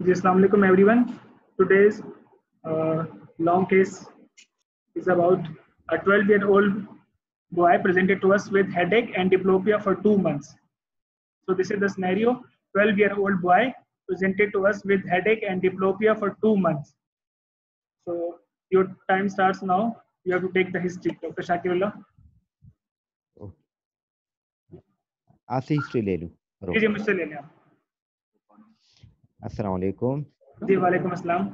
जी, अस्सलाम वालेकुम everyone. Today's long case is about a 12-year-old boy presented to us with headache and diplopia for 2 months. So this is the scenario. 12-year-old boy presented to us with headache and diplopia for 2 months. So your time starts now. You have to take the history. Dr. Shakirullah. आपसे history ले लूं। जी मुझसे ले लें आप। अस्सलाम वालेकुम। जी वालेकुम अस्सलाम।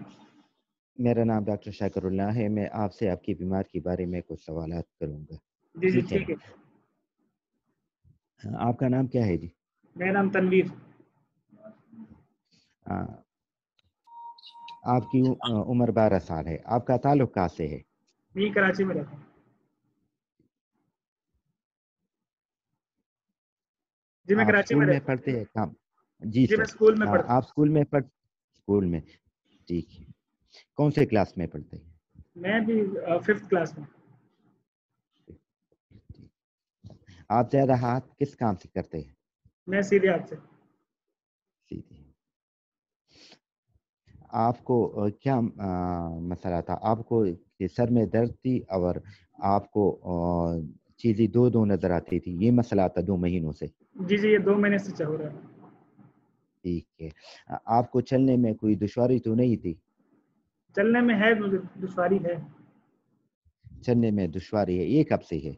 मेरा नाम डॉक्टर शाकिरुल्लाह है। मैं आपसे आपकी बीमार के बारे में कुछ सवालात करूंगा। जी जी ठीक है। आपका नाम क्या है जी? मेरा नाम तनवीर। आपकी उम्र 12 साल है। आपका ताल्लुक कहाँ से है? मैं कराची में रहता हूँ। जी मैं आप कराची में स्कूल में रहता हूँ। पढ़ते हैं काम? जी जी मैं सर। स्कूल में पढ़ता हूँ। आप स्कूल में ठीक है। कौन से क्लास में पढ़ते हैं? मैं भी 5th क्लास में। आप ज्यादा हाथ किस काम से करते हैं? मैं सीधे हाथ से। सीधे। आपको क्या मसला था? आपको सर में दर्द थी और आपको चीजें दो नजर आती थी, ये मसला था 2 महीनों से? जी जी ये 2 महीने से चल रहा है। ठीक है। आपको चलने में कोई दुश्वारी तो नहीं थी? चलने में है, मुझे दुश्वारी है। चलने में दुश्वारी है, ये कब से है?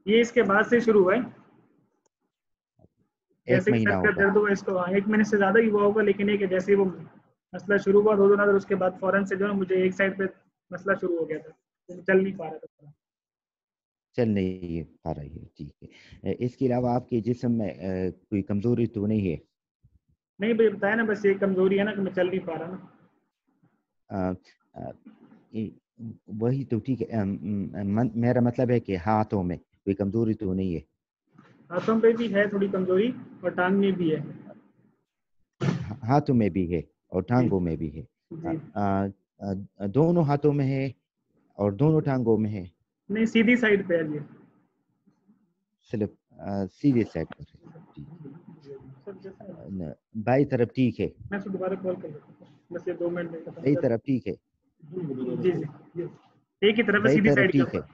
ये इसके बाद से शुरू हुआ है। 1 जैसे कि महीना सर का होगा। दर्द हुआ इसको 1 महीने से ज़्यादा ही हुआ होगा, लेकिन एक जैसे ही वो मसला शुरू हुआ 2 दिन बाद, उसके बाद फ़ौरन से जो है मुझे एक साइड पे मसला शुरू हो गया था, तो मैं चल नहीं पा रहा था। चल नहीं पा रही है, ठीक है। इसके अलावा आपके जिस्म में कोई कमजोरी तो नहीं है? नहीं भैया बताया ना, बस ये कमजोरी है ना कि मैं चल नहीं पा रहा ना। अ, अ, वही तो ठीक है। मेरा मतलब है कि हाथों में कोई कमजोरी तो नहीं है? हाथों पे भी है थोड़ी कमजोरी और टांग में भी है। हाथों में भी है और जी टांगों में भी है? जी। दोनों हाथों में है और दोनों टांगों में है? नहीं सीधी साइड पे है ये। सिर्फ सीधे साइड पर है, ठीक। बाई तरफ ठीक है? मैं उसको दोबारा कॉल कर लेता हूँ, बस ये 2 मिनट में खत्म बाई कर। तरफ ठीक है? जी जी एक ही तरफ है, बाई सीधी तरफ साइड के ठीक है? ऊपर।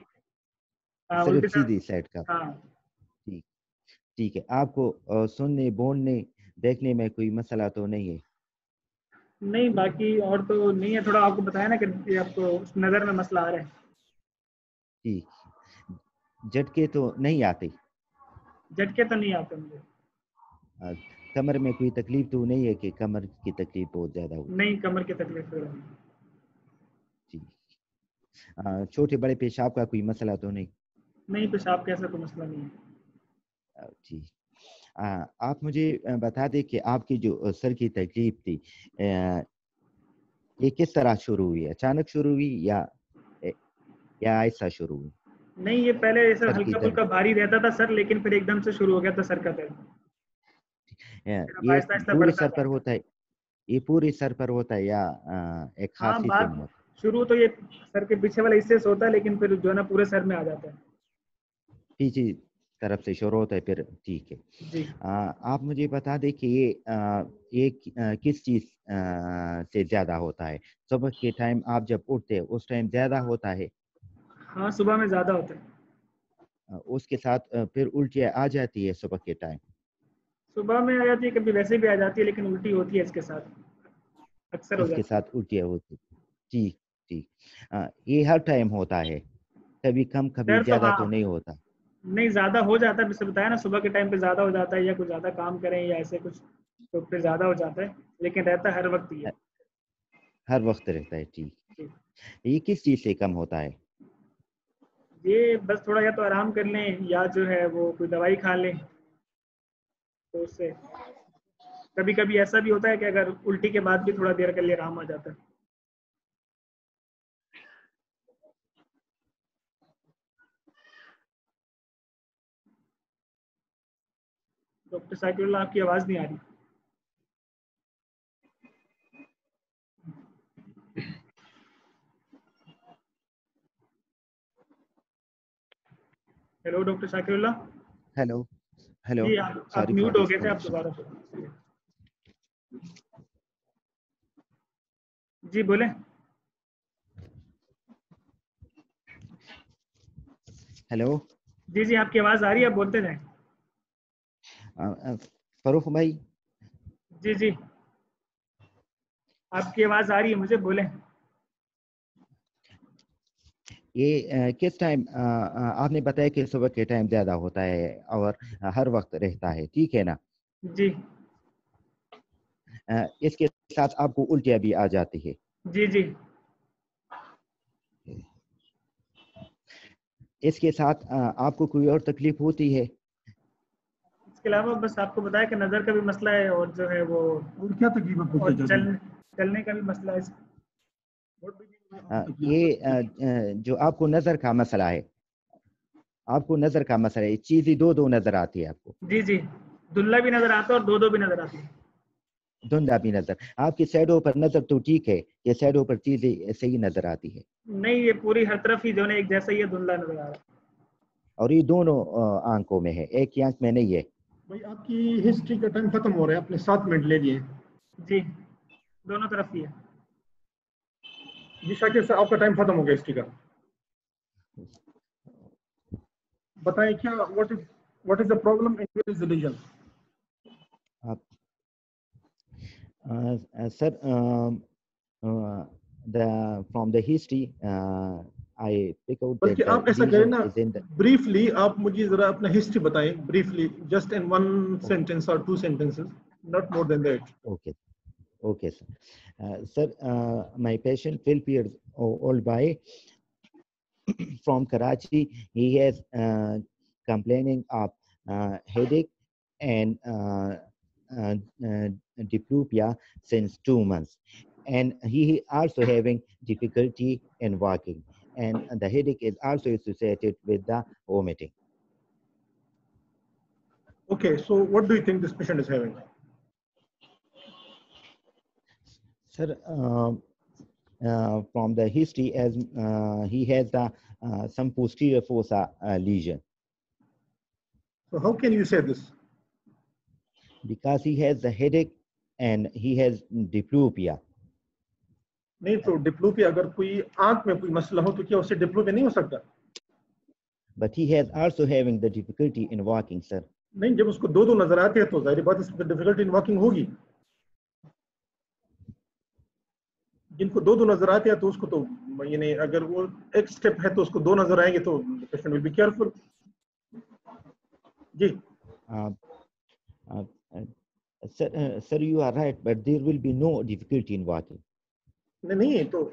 हाँ सिर्फ उल्टी तरफ। सीधी साइड का? हाँ ठीक। ठीक है। आपको सुनने, बोलने, देखने में कोई मसला तो नहीं है? नहीं बाकी और तो नहीं है, थोड़ा आपको बताया ना कि ये आपको नज़र में मसला आ रहा है। ठीक। झटके तो नहीं आते? झटके तो नहीं आते मुझे। अ, कमर में कोई तकलीफ तो नहीं है कि कमर की तकलीफ बहुत ज्यादा होती? नहीं कमर की तकलीफ हो रही है। ठीक। छोटे बड़े पेशाब का कोई मसला तो नहीं? नहीं पेशाब का ऐसा कोई मसला नहीं है। ठीक। आप मुझे बता दें कि आपकी जो सर की तकलीफ थी, ये किस तरह शुरू हुई? अचानक शुरू हुई या ऐसा शुरू हुई? नहीं ये पहले ऐसा सर की हल्का दर्द फुल्का भारी रहता था सर, लेकिन फिर एकदम से शुरू हो गया था सर का दर्द। फिर अब ये आहिस्ता आहिस्ता पूरे बढ़ता सर पर गया। होता है? ये पूरे सर पर होता है या एक खास हाँ हिस्से में बात होता शुरू तो ये सर के पीछे वाले हिस्से से होता है, लेकिन फिर जो है ना पूरे सर में आ जाता है। है? पीछे तरफ से शुरू होता है फिर, ठीक है। जी आप मुझे बता दें कि ये किस चीज़ से ज़्यादा होता है? सुबह के टाइम आप जब उठते हैं उस टाइम ज़्यादा होता है? हाँ सुबह में ज़्यादा होता है। उसके साथ फिर उल्टियाँ आ जाती है सुबह के टाइम? सुबह में आ जाती है, कभी वैसे भी आ जाती है, लेकिन उल्टी होती है इसके साथ, अक्सर हो इसके जाती है। साथ उल्टियाँ होती है, ठीक। ठीक। ये हर टाइम होता है? कभी कम कभी दर्द तो ज़्यादा हाँ, तो नहीं होता? नहीं ज़्यादा हो जाता है, जैसे बताया ना सुबह के टाइम पे ज़्यादा हो जाता है, या कुछ ज़्यादा काम करें या ऐसे कुछ तो फिर ज़्यादा हो जाता है, लेकिन रहता है हर वक्त ये। हर वक्त रहता है, ठीक। जी। ये किस चीज़ से कम होता है? ये बस थोड़ा या तो आराम कर लें या जो है वो कोई दवाई खा लें, तो उससे कभी कभी ऐसा भी होता है कि अगर उल्टी के बाद भी थोड़ा देर के लिए आराम आ जाता है। डॉक्टर साकिरुल्लाह आपकी आवाज़ नहीं आ रही। Hello doctor Shakirullah. Hello. Hello. जी आप सॉरी फॉर म्यूट हो दिस गए थे, आप कनेक्शन। दोबारा से। जी बोले। हेलो। जी जी, आपकी आवाज आ रही है, आप बोलते जाएं। फरूख भाई, जी जी, आपकी आवाज आ रही है मुझे, बोले। ये किस टाइम आपने बताया कि सुबह के टाइम ज़्यादा होता है और हर वक्त रहता है, ठीक है ना? जी इसके साथ आपको उल्टियाँ भी आ जाती है। जी जी। इसके साथ आपको कोई और तकलीफ होती है? इसके अलावा बस आपको बताया कि नज़र का भी मसला है, और जो है वो, और क्या तकलीफ आपको क्या और जाती है? चलने का भी मसला है। ये जो आपको नज़र का मसला है, आपको नज़र का मसला है, चीज़ें दो दो नज़र आती है आपको, जी जी, दुल्ला भी नजर आता है और दो दो भी नजर आती है। धुंधला भी नज़र। आपकी साइडों पर नज़र तो ठीक है, ये साइडों पर चीज़ें सही नज़र आती है, नहीं, ये पूरी हर तरफ ही जो है एक जैसा ही है, धुंधला नजर आ रहा है। और ये दोनों आंखों में है, एक ही आंख में नहीं है। भाई आपकी हिस्ट्री का टाइम खत्म हो रहा है, आपने 7 मिनट ले लिए। जी, दोनों तरफ ही है। जी शाकिर सर, आपका टाइम खत्म हो गया हिस्ट्री का। बताएं क्या, what is the problem in this religion? आप sir, from the history, I pick out बल्कि that the आप ऐसा करें religion ना, is in the. ब्रीफली आप मुझे जरा अपना हिस्ट्री बताएं, briefly, just in one sentence और 2 sentences, not more than that. Okay, okay, sir. Sir, my patient, 12 years old boy from Karachi, he has complaining of headache and diplopia since 2 months, and he also having difficulty in walking, and the headache is also associated with the vomiting. Okay, so what do you think this patient is having? Sir, from the history, as he has the some posterior fossa lesion, So how can you say this? because he has the headache and he has diplopia. नहीं तो diplopia, अगर कोई आंख में कोई मसला हो तो क्या उससे डिप्लोपिया नहीं हो सकता? But he has also having the difficulty in walking, sir. नहीं, जब उसको दो दो नजर आते हैं तो जाहिर बात इसमें डिफिकल्टी इन वॉकिंग होगी। जिनको दो दो नजर आते हैं तो उसको तो यानी अगर वो एक स्टेप है तो उसको दो नजर आएंगे तो पेशेंट विल बी केयरफुल। जी Uh, uh, uh, sir, you are right, but there will be no difficulty in walking. नहीं नहीं, तो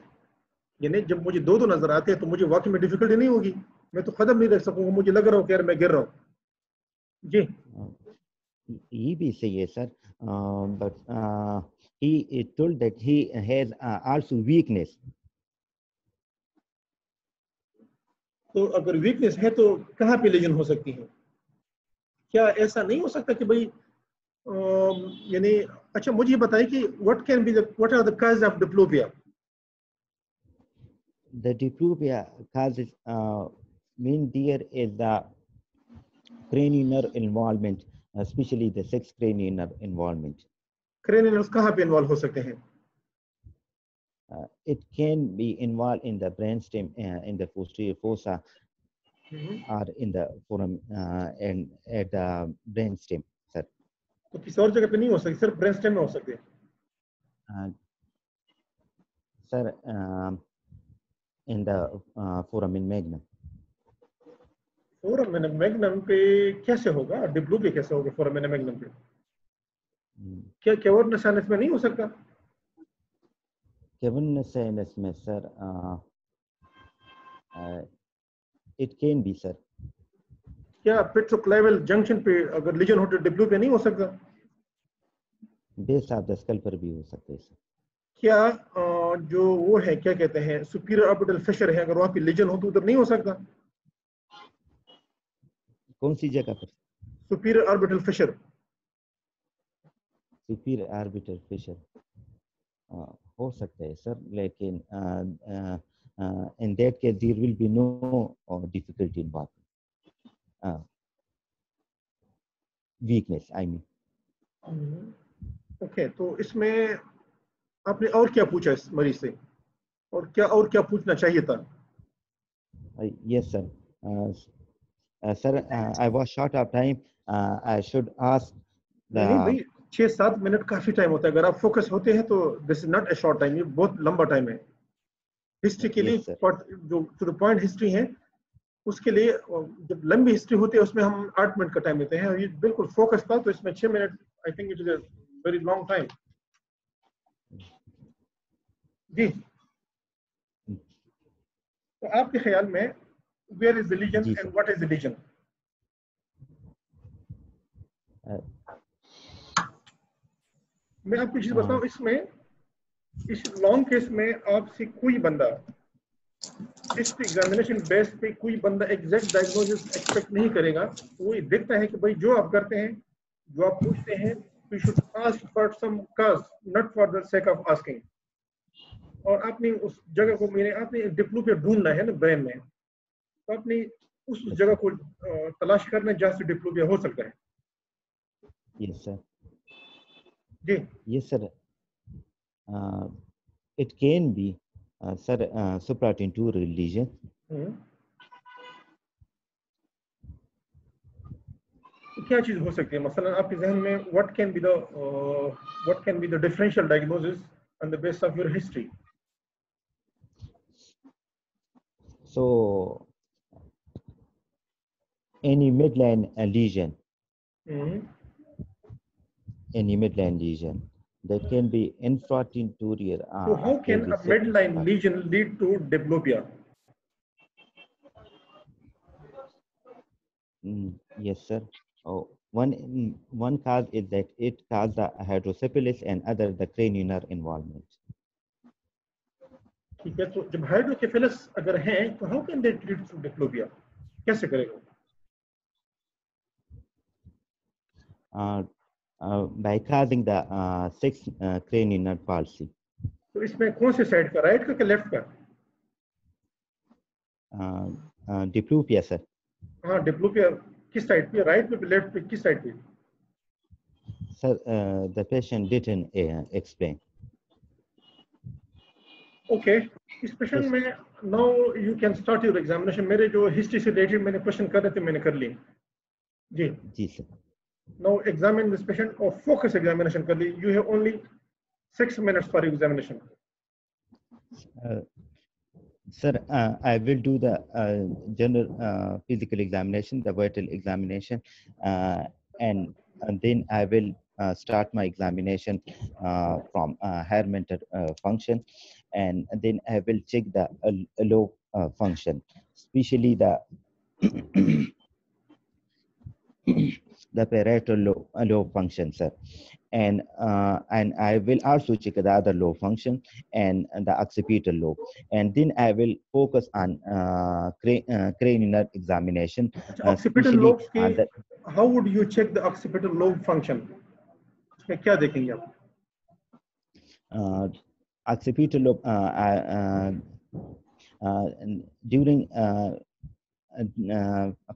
यानी जब मुझे दो दो नजर आते हैं तो मुझे वॉकिंग में डिफिकल्टी नहीं होगी, मैं तो कदम नहीं रख सकूंगा, मुझे लग रहा हो कि यार मैं गिर रहा हूँ। जी He be say yes, sir, but he told that he has also weakness. तो अगर वीकनेस है तो कहाँ पे लीजन हो सकती है? क्या ऐसा नहीं हो सकता कि भाई यानी, अच्छा मुझे ये बताइए कि what are the cause of diplopia? The diplopia causes main there is the cranial nerve involvement, especially the sixth cranial nerve involvement. क्रेनियल्स कहाँ पे इन्वॉल्व हो सकते हैं? It can be involved in the brainstem, in the posterior fossa, or in the foramen, and at the brainstem, sir. तो किसी और जगह पे नहीं हो सकती, सिर्फ ब्रेन स्टेम में हो सकती है? Sir, in the foramen magnum. Foramen magnum पे कैसे होगा डिप्लोपिया, कैसे होगा फोरामेन मैग्नम पे? क्या कैवर्नस साइनस में नहीं हो सकता? Cavernous sinus में, sir, it can be, sir. क्या पेट्रोक्लाइवल जंक्शन पे अगर लीजन हो तो डिप्लोपिया नहीं हो सकता? बेस ऑफ द स्कल पर भी हो सकते हैं, sir. क्या जो वो है क्या कहते हैं सुपीरियर ऑर्बिटल फिशर है, अगर वहां पे लीजन हो तो उधर नहीं हो सकता? कौन सी जगह पर? Superior orbital Fisher. Superior orbital Fisher हो सकता है, सर, लेकिन in that case there will be no difficulty in walking. Weakness, I mean. Okay, तो इसमें आपने और क्या पूछा इस मरीज से और क्या पूछना चाहिए था? Yes, sir. Sir, I was short of time. I should ask नहीं नहीं the. भाई, 6-7 मिनट काफी टाइम होता है। अगर आप फोकस होते हैं तो this is not a short time, ये बहुत लंबा टाइम है हिस्ट्री के लिए। Yes, sir. जो टू द पॉइंट हिस्ट्री है उसके लिए जब लंबी हिस्ट्री होती है उसमें हम 8 मिनट का टाइम लेते हैं, और ये बिल्कुल फोकस था तो इसमें 6 minute I think it is a very long time. जी, तो आपके ख्याल में वेयर इज रिलीजन जी and sir. What is religion? Uh, मैं आपको चीज uh, बताऊं, इसमें इस लॉन्ग केस में आपसे कोई बंदा हिस्ट्री एग्जामिनेशन बेस पे कोई बंदा एग्जैक्ट डायग्नोसिस एक्सपेक्ट नहीं करेगा। वो ये देखता है कि भाई जो आप करते हैं, जो आप पूछते हैं, you should ask for some cause, not for the sake of asking. और आपने उस जगह को, मैंने आपने डिप्लोपिया ढूंढना है ना ब्रेन में, तो आपने उस जगह को तलाश करना जहाँ से डिप्लोपिया हो सकता है। yes, sir. Ji, Yes, sir. It can be, sir, superatin to religion. तो क्या चीज हो सकती है मसलन आपके जहन में? What can be the differential diagnosis on the base of your history? So, any midline lesion, that can be infratentorial. So how can a midline part. lesion lead to diplopia? Yes, sir. Oh, one cause is that it caused the hydrocephalus and other the cranial involvement. ठीक है, तो जब hydrocephalus अगर हैं तो how can they treat to diplopia? कैसे करेगा? By causing the sixth cranial palsy. तो इसमें कौन से साइड का, राइट का कि लेफ्ट का? Diplopia, sir. हाँ, डिप्लोपिया किस साइड पे, राइट पे, लेफ्ट पे, किस साइड पे? Sir, the patient didn't explain. Okay, इस पेशेंट में now you can start your examination. मेरे जो हिस्ट्री से रिलेटेड मैंने क्वेश्चन कर रहे थे मैंने कर लिए। जी जी sir. Now examine this patient और फोकस एग्जामिनेशन कर ली। You have only 6 minutes for examination. Sir, I will do the general physical examination, the vital examination, and then I will start my examination from hair mental function, and then I will check the low function, especially the the parietal low function, sir. And I will also check the other low function and the occipital lobe, and then I will focus on cranial examination. Occipital lobes के, how would you check the occipital lobe function? उसमें क्या देखेंगे आप? Occipital lobe during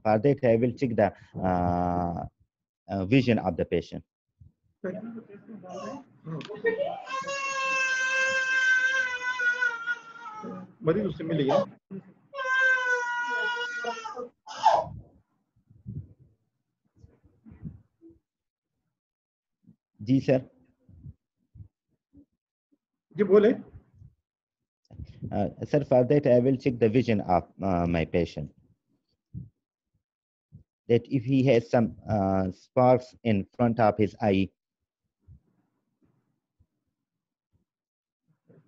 for that I will check the vision of the patient. मरीज उससे मिलेगी ना? जी sir. जी बोले। Sir, for that I will check the vision of my patient. That if he has some sparks in front of his eye,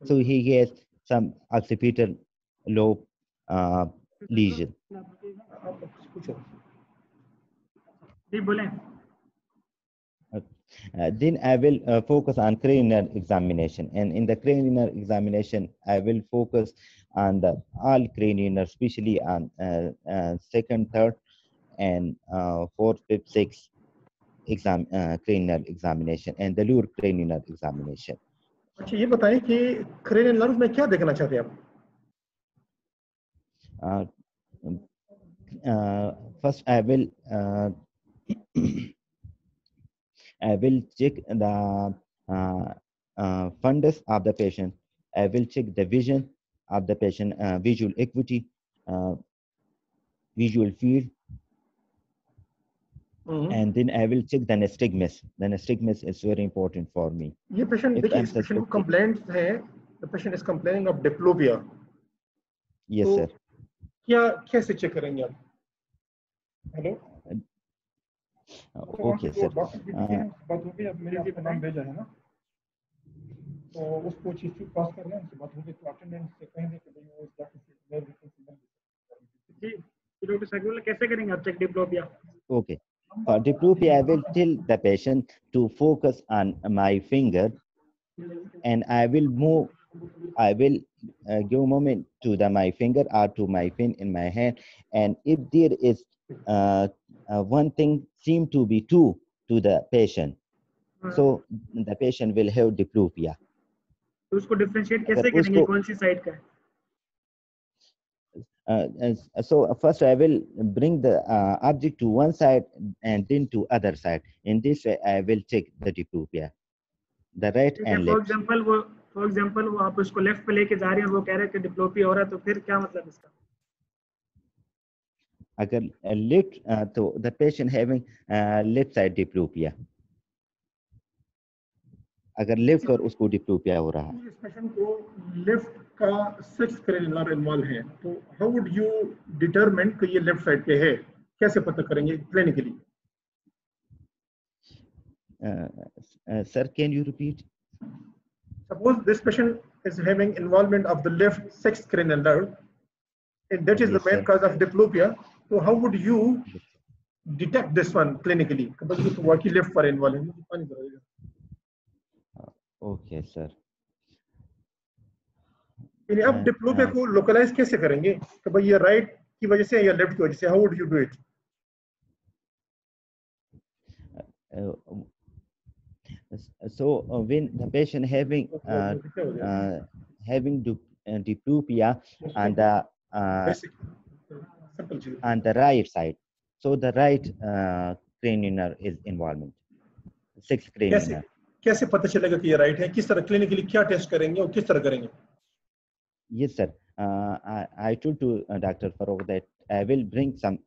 so he has some occipital lobe lesion. Then I will focus on cranial examination, and in the cranial examination I will focus on the all cranial, especially on second, third, and fourth, fifth, sixth cranial examination and the lower cranial examination. अच्छा, ये बताएं कि cranial nerve में क्या देखना चाहते हैं आप? First I will check the fundus of the patient. I will check the vision of the patient, visual acuity, visual field, and then I will check the nystagmus. The nystagmus is very important for me. ये patient If देखिए, I'm इस patient को suspecting, complaints है, the patient is complaining of diplopia. yes, तो sir. क्या कैसे check करेंगे आप? Hello, Okay, sir. डॉक्टर की बात हो गई, अब मेरे आपको नाम भेजा है ना, तो उसको चीफ से पास कर रहे हैं, बात हो गई तो अटेंडेंस से कहेंगे कि भाई वो डॉक्टर से मैं जी डॉक्टर साकिब कैसे करेंगे आप check diplopia? Okay. For diplopia, I will tell the patient to focus on my finger, and I will move. I will give a moment to my finger or to my pin in my hand, and if there is one thing seem to be two to the patient, so the patient will have diplopia. तो उसको differentiate कैसे अगर करेंगे, उसको कौन सी side का है? So first I will bring the object to one side and then to other side. In this way, I will check the diplopia, the right and for left. Example वो आप उसको लेफ्ट पे लेके जा रहे हैं, वो कह रहे हैं कि डिप्लोपिया हो रहा है, तो फिर क्या मतलब इसका? अगर left, तो the patient having left side diplopia. अगर लेफ्ट पर उसको डिप्लोपिया हो रहा है, इस पेशेंट को लेफ्ट का 6th cranial इन्वॉल्व है, तो हाउ वुड यू डिटरमिन कि ये लेफ्ट साइड पे है? कैसे पता करेंगे clinically? sir, can you repeat? Suppose this patient is having involvement of the left 6th cranial nerve, and that is Yes, the main sir. cause of diplopia. So how would you detect this one clinically? because ये तो वाकई left पर involve है. Okay, sir. यानी अब diplopia को localise कैसे करेंगे कि भाई ये राइट की वजह से या लेफ्ट की वजह से? How would you do it? So when the patient having diplopia on the right side, so the right cranial nerve is involvement, 6th cranial nerve. कैसे पता चलेगा कि ये राइट है? किस तरह क्लिनिकली क्या टेस्ट करेंगे और किस तरह करेंगे? Yes, sir. I told to Dr. Farooq that I will bring some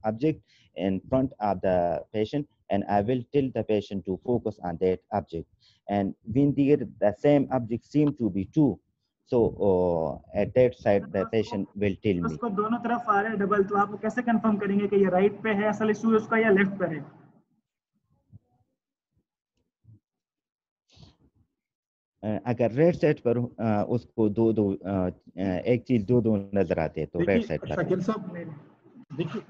object in front of the patient, and I will tell the patient to focus on that object. And when the same object seem to be two, so at that side the patient will tell me. उसको दोनों तरफ आ रहे हैं double, तो आप कैसे confirm करेंगे कि ये राइट पे है असल इशू उसका या लेफ्ट पे है? अगर रेड साइड पर उसको दो एक चीज दो नजर आते हैं तो रेड साइड पर. शाकिल साहब देखिए,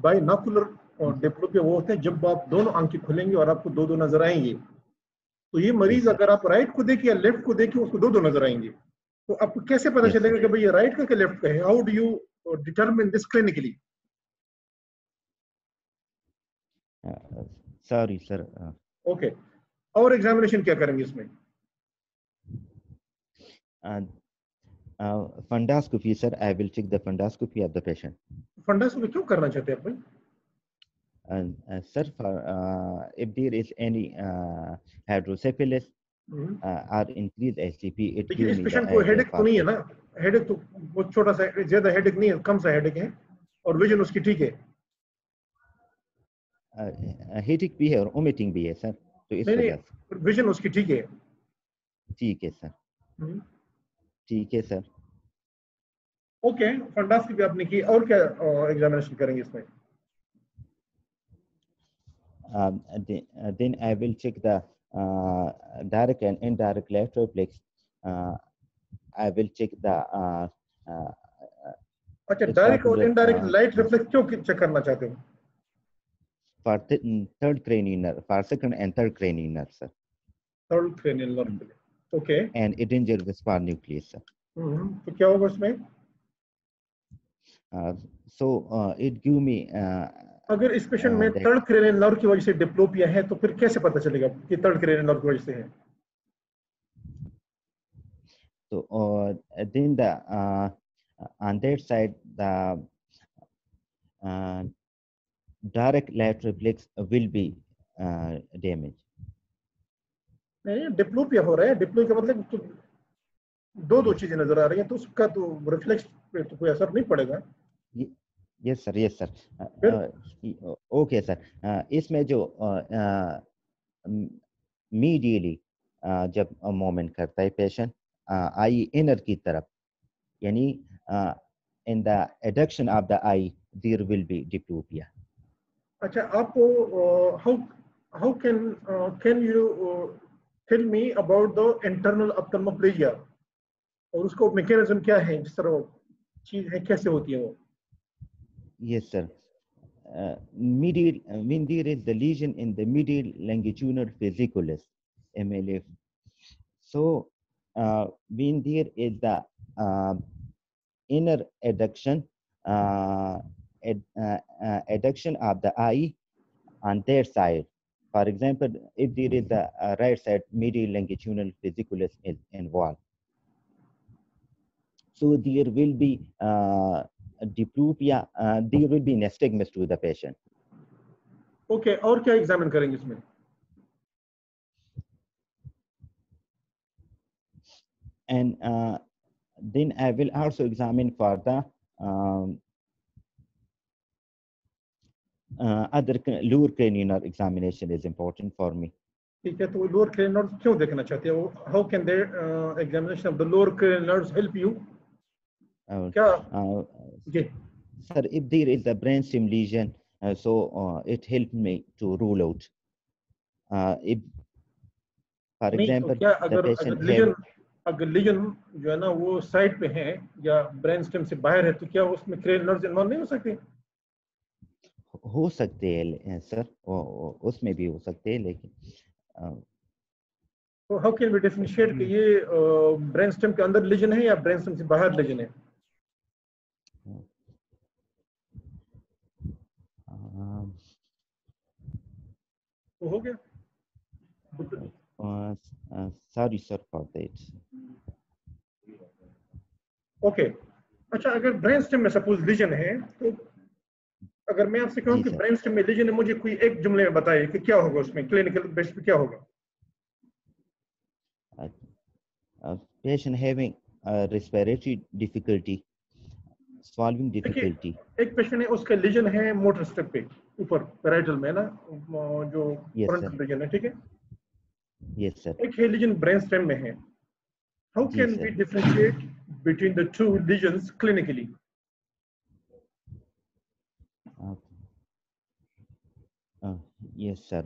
बाइनोकुलर और डिप्लोपिया वो होते हैं जब आप दोनों आंखें खुलेंगी और आपको दो नजर आएंगे. तो ये मरीज अगर आप राइट को देखें या लेफ्ट को देखें, उसको दो नजर आएंगे. तो आपको कैसे पता चलेगा कि भाई ये राइट का कि लेफ्ट का है? How do you determine this clinically? Sorry sir. Okay, और एग्जामिनेशन क्या करेंगे इसमें? Fundoscopy, sir. I will check the fundoscopy of the patient. फंडास्कोपी क्यों करना चाहते हैं आप भाई? Sir, for if there is any hydrocephalus or increased HCP, it देखिए, gives इस me पेशेंट को हेडेक तो नहीं है ना? हेडेक तो बहुत छोटा सा, ज्यादा हेडेक नहीं है, कम सा हेडेक है और विजन उसकी ठीक है. हेडेक भी है और वोमिटिंग भी है सर, तो इस वजह से विजन उसकी ठीक है. ठीक है सर. ठीक है सर. ओके, फंडास्कोपी आपने की, और क्या एग्जामिनेशन करेंगे इसमें? Then I will check the direct and indirect lateral reflex. I will check the अच्छा, डायरेक्ट और इनडायरेक्ट लाइट रिफ्लेक्स क्यों चेक करना चाहते हो? For third cranial nerve, for second and third cranial nerve, sir. Third cranial nerve. Okay. And it injured the spar nucleus, sir. तो क्या होगा उसमें? So it give me. अगर इस पेशेंट में थर्ड क्रेनियल नर्व की वजह से डिप्लोपिया है, तो फिर कैसे पता चलेगा कि थर्ड क्रेनियल नर्व की वजह से है? So then the on that side the direct lateral reflex will be damaged. नहीं, डिप्लोपिया हो रहा है, डिप्लोपिया का मतलब तो दो चीजें नजर आ रही हैं, तो उसका तो रिफ्लेक्स पे तो कोई असर नहीं पड़ेगा। Yes sir, yes sir. फिर ओके सर, इसमें जो मीडियली जब मूवमेंट करता है पेशेंट आई इनर की तरफ, यानी in the adduction of the eye there will be diplopia. अच्छा, आपको how can you tell me about the internal ophthalmoplegia, और उसका मैकेनिज्म क्या है, जिस तरह चीज है, कैसे होती है वो? Yes, sir. Medial, when there is the lesion in the medial longitudinal fasciculus, MLF. So, when there is the inner adduction, adduction of the eye on that side. For example, if there is the right side medial longitudinal fasciculus is involved, so there will be diplopia, there will be nystagmus to the patient. Okay, और क्या examine करेंगे इसमें? And then I will also examine for the other lower cranial examination is important for me. ठीक है, तो lower cranial nerves क्यों देखना चाहते हो? How can the examination of the lower cranial nerves help you? क्या जी sir, if there is a brainstem lesion, so it helped me to rule out. If, for example, क्या the patient have, अगर legion जो है ना वो side पे है या ब्रेन स्टेम से बाहर है, तो क्या उसमें क्रेनियल नर्व्स इन्वॉल्व नहीं हो सकते? हो सकते हैं सर, उसमें भी हो सकते हैं, लेकिन तो हाउ कैन वी डिफरेंशिएट कि ये ब्रेन स्टेम के अंदर लीजन है या ब्रेन स्टेम से बाहर लीजन है? तो हो गया। sorry sir for that. Okay, अच्छा, अगर ब्रेन स्टेम में सपोज लीजन है, तो अगर मैं आपसे कहूं कि ब्रेन स्टेम में लीजन है, मुझे कोई एक जुमले में बताइए कि क्या होगा उसमें, क्लिनिकल बेस पे क्या होगा? Patient having respiratory difficulty, swallowing difficulty. एक पेशेंट है, उसका लीजन है मोटर स्टेप पे ऊपर पैराइटल में ना, जो फ्रंटल रीजन है, ठीक है? Yes sir. एक है लीजन ब्रेन स्टेम में है। How can we differentiate between the two lesions clinically? Yes sir,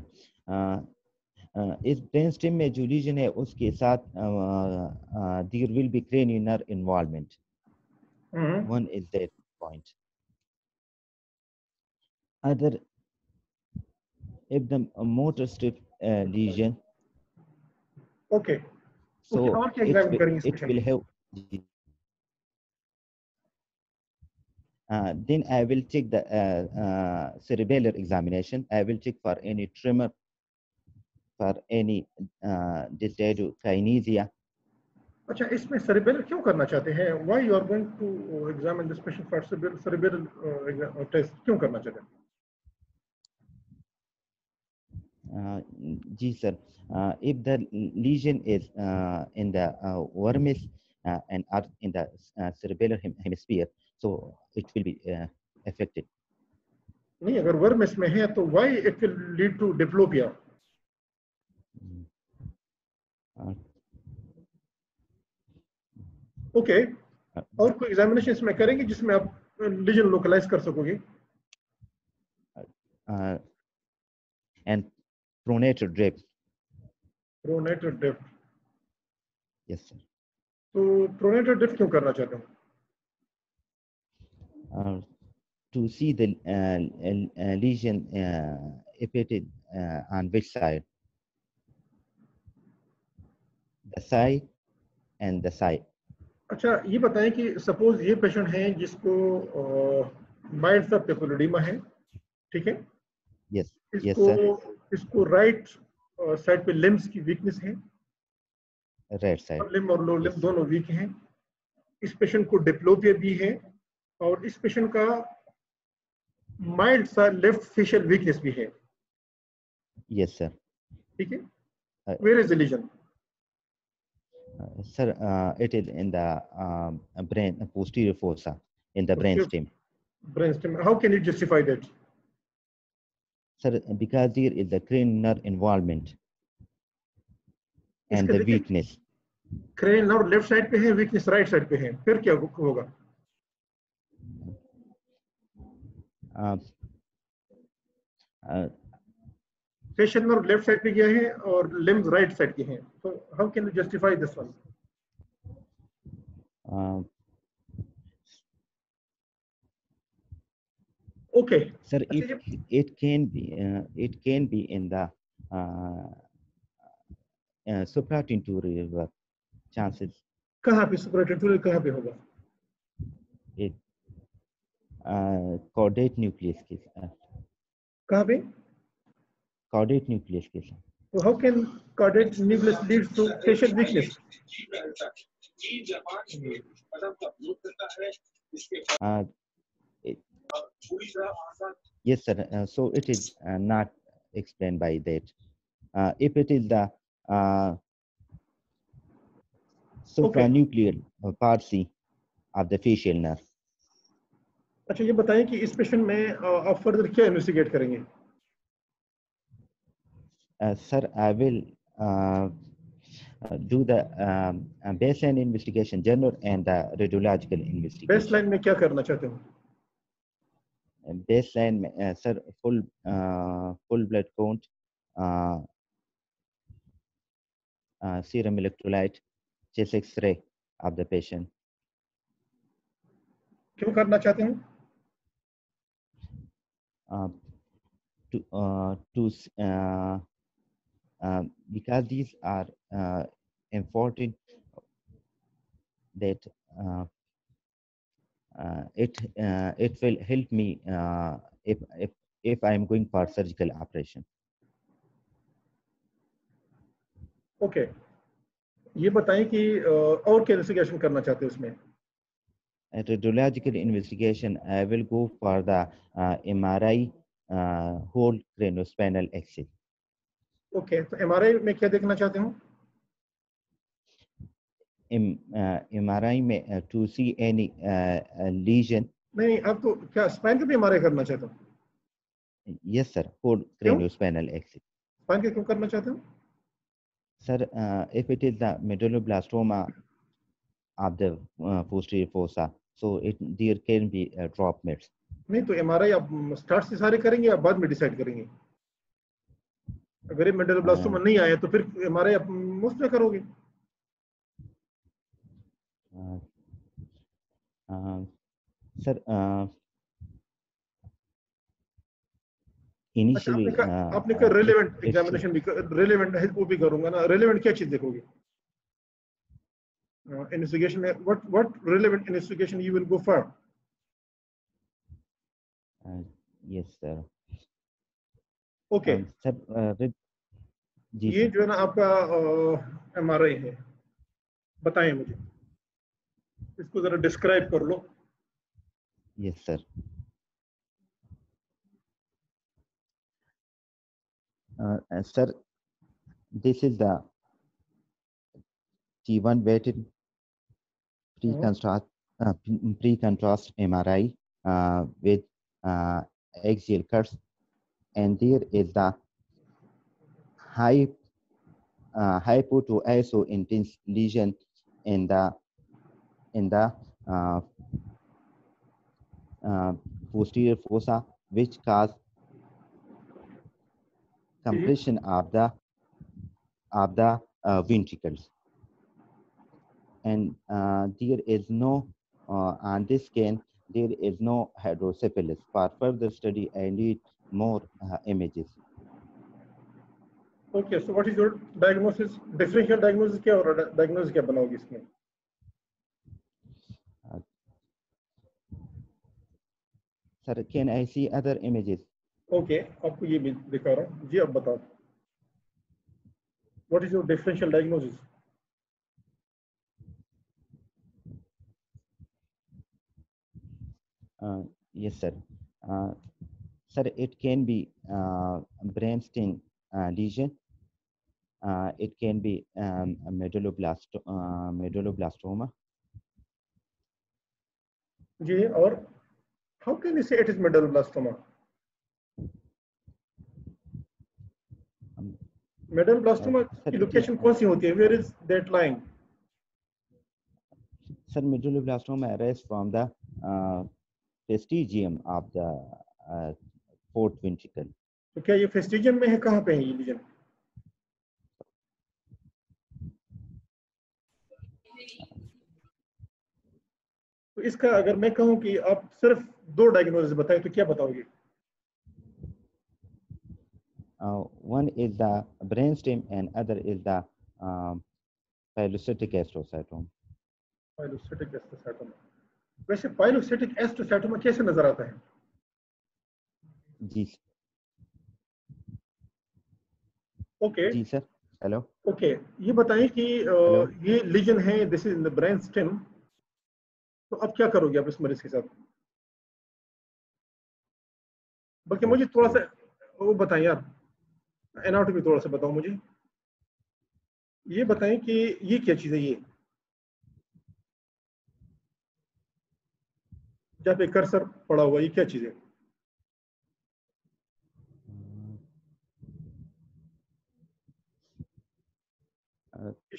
इस ब्रेन स्टेम में जो लीजन है उसके साथ there will be cranial nerve involvement. One is that point. Other, if the motor strip lesion, okay, so it will have. Then I will check the cerebellar examination. I will check for any tremor, for any dysautokinesia. अच्छा, इसमें cerebellar क्यों करना चाहते हैं? Why you are going to examine this patient for cerebellar test? क्यों करना चाहते हैं? जी sir, if the lesion is in the vermis and in the cerebellar hemisphere, so it will be affected. नहीं, अगर vermis में है तो why it will lead to diplopia? Okay, और कोई एग्जामिनेशन इसमें करेंगे जिसमें आप लीजन लोकलाइज कर सकोगे? And pronator drift. Pronator drift. Yes sir. तो pronator drift क्यों करना चाहते हो? To see the lesion if it is on which side, the side and the side. अच्छा, ये बताएं कि सपोज ये पेशेंट है जिसको माइल्ड सा पेपुलोडेमा है, ठीक है? Yes yes sir. इसको राइट साइड पे लिम्स की वीकनेस है, राइट साइड लिम्ब और लोअर लिम्ब दोनों वीक हैं। इस पेशेंट को डिप्लोपिया भी है, और इस पेशेंट का माइल्ड सा लेफ्ट फेशियल वीकनेस भी है। Yes sir. ठीक है, Where is the lesion? Sir, it is in the brain, posterior fossa, in the brainstem. Brainstem. How can you justify that? Sir, because there is the cranial involvement and the weakness. Crane और left side पे है, weakness right side पे है, फिर क्या होगा? Facial nerve left side पे गया है और limbs राइट साइड के हैं. So how can you justify this one? Okay. Sir, it can be in the supratentorial chances. कहाँ पे supratentorial कहाँ पे होगा? It caudate nucleus के साथ. कहाँ पे? Caudate nucleus के साथ. So how can caudate nucleus lead to facial weakness? Yes, sir. So it is not explained by that. If it is the supranuclear part C of the facial nerve. अच्छा, ये बताएं कि इस patient में आप further क्या investigate करेंगे? Sir, I will do the baseline investigation, general and the radiological investigation. Baseline में क्या करना चाहते हो? Baseline में sir full blood count, serum electrolyte, chest X-ray of the patient. क्यों करना चाहते हैं? Because these are important that it will help me if I am going for surgical operation. Okay. ये बताएं कि और क्या इन्वेस्टिगेशन करना चाहते हैं उसमें? At radiological investigation, I will go for the MRI whole craniospinal axis. Okay, तो MRI में क्या देखना चाहते हो? MRI में to see any lesion. नहीं, आप तो क्या स्पाइन का भी MRI करना चाहते हो? Yes, sir. Whole craniospinal axis. Spine का क्यों करना चाहते हो? Sir, if it is the medulloblastoma of the posterior fossa, so there can be drop meds. नहीं, तो MRI आप स्टार्ट से सारे करेंगे या बाद में डिसाइड करेंगे? अगर medulloblastoma नहीं आया तो फिर MRI आप मुफ्त में करोगे? Sir, initially आपने का relevant examination भी relevant है वो भी करूँगा ना? Relevant क्या चीज़ देखोगे? Investigation में what relevant investigation you will go for? Yes, sir. Okay. Sir, ये जो है ना आपका MRI है, बताएं मुझे, इसको जरा डिस्क्राइब कर लो. Yes, sir. Sir, this is the T1 weighted pre-contrast MRI with axial curves, and there is the hypo to iso intense lesion in the posterior fossa, which cause compression of the ventricles, and there is no on this scan there is no hydrocephalus. For further study, I need more images. Okay, so what is your diagnosis? Differential diagnosis क्या और diagnosis क्या बनाओगे इसमें? Sir, can I see other images? Okay, आपको ये भी दिखा रहा हूँ. जी, आप बताओ. What is your differential diagnosis? Yes, sir. Sir, it can be brainstem lesion, It can be a medulloblastoma. जी, और how can you say it is medulloblastoma? Medulloblastoma Sir, की it is, लोकेशन कौन सी होती है? Where is that lying? sir, medulloblastoma arises from the vestigium of the fourth ventricle. तो क्या ये फेस्टिजियम में है? कहाँ पे है ये लीजन? तो इसका अगर मैं कहूँ कि आप सिर्फ 2 डायग्नोसिस बताएं तो क्या बताओगे? One is the brainstem and other is the pilocytic astrocytoma. पाइलोसिटिक एस्ट्रोसाइटोमा। वैसे पाइलोसिटिक एस्ट्रोसाइटोमा कैसे नजर आता है? जी ओके, जी सर, हेलो। ओके, ये बताएं कि ये लीजन है, this is in the brain stem, तो अब क्या करोगे आप इस मरीज के साथ? बल्कि मुझे थोड़ा सा वो बताएं यार, एनाटॉमी थोड़ा सा बताओ मुझे। ये बताएं कि ये क्या चीज है, ये जहाँ पे कर्सर पड़ा हुआ, ये क्या चीज है?